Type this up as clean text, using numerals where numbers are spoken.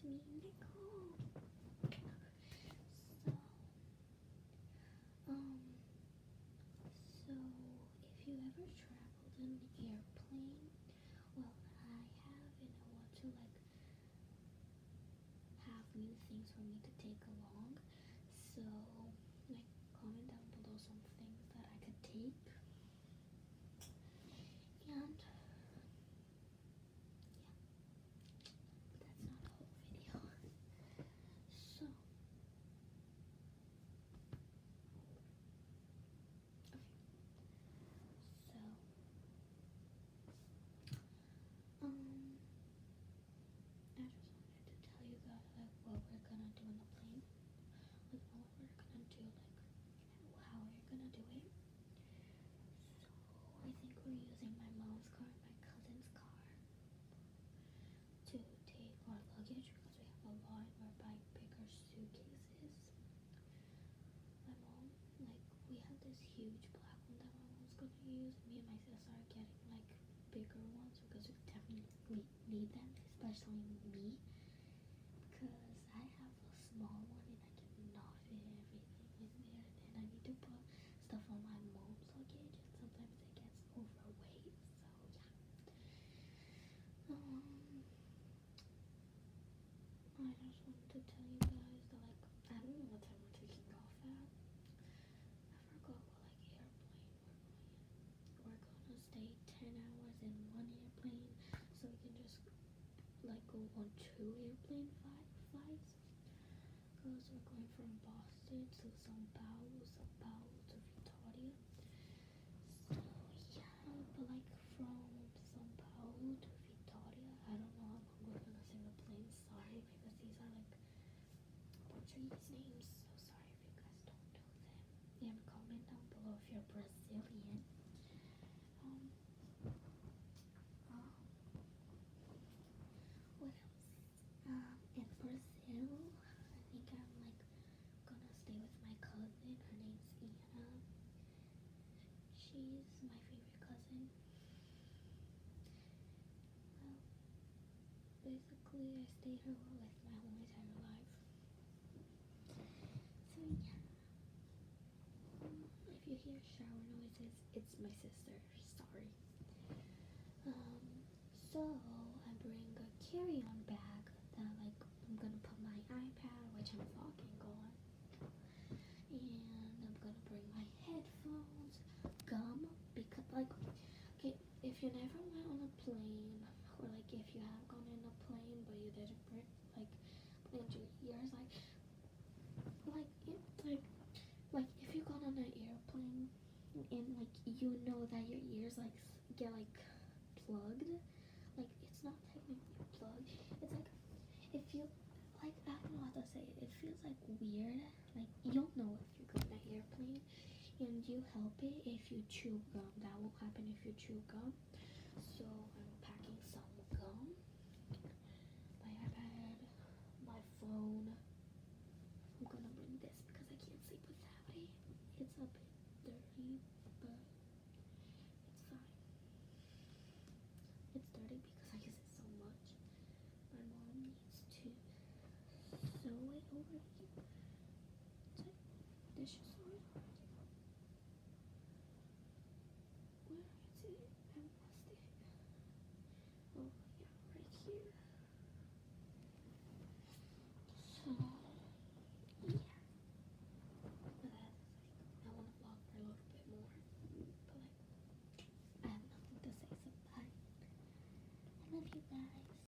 me, Nicole. So if you ever traveled in an airplane, well, I have, and I want to like have new things for me to take along. So, like, comment down below some things that I could take. And yeah, that's not a whole video. So, okay. So, I just wanted to tell you guys like what we're gonna do in the plane. Like what we're gonna do, like how we're gonna do it. So I think we're using my mom's car and my cousin's car to take our luggage because we have a lot and we're buying bigger suitcases. My mom, like, we have this huge black one that my mom's gonna use. Me and my sister are getting like bigger ones because we definitely need them, especially me, because I have a small one and I cannot fit everything in there, and I need to put stuff on my mom's luggage, and sometimes it gets overweight. So yeah. I just wanted to tell you guys that like I don't know what time we're taking off at. I forgot what like airplane we're going in. We're gonna stay 10 hours in one airplane, so we can just like go on 2 airplane flights. Because we're going from Boston to São Paulo, São Paulo to Vitória. So yeah, but like from São Paulo to Vitória, I don't know how long we're gonna stay in the plane. Sorry, because these are like Portuguese names. So sorry if you guys don't know them. And comment down below if you're Brazilian. What else? In Brazil, I think I'm like gonna stay with my cousin. Her name's Iana. She's my favorite cousin. Well, basically, I stayed here with my whole entire life. So yeah. If you hear shower noises, it's my sister. Sorry. So I bring a carry-on bag that like I'm gonna put my iPad, which I'm vlogging on, and I'm gonna bring my headphones, gum, because like, okay, if you never went on a plane, or like if you have gone in a plane but you didn't bring like blend your ears, like if you got on an airplane and like you know that your ears like get like plugged, like it's not technically plugged, it's like if you like, I don't know how to say it, it feels like weird, like you'll know if you go on an airplane and you help it if you chew gum. That will happen if you chew gum. So I'm packing some gum, my iPad, my phone. I'm gonna bring this because I can't sleep without it. It's a bit dirty, but it's fine. It's dirty because I use it so much. My mom needs to sew it over here. Take dishes on it. Where is it? I lost it. Oh yeah, right here.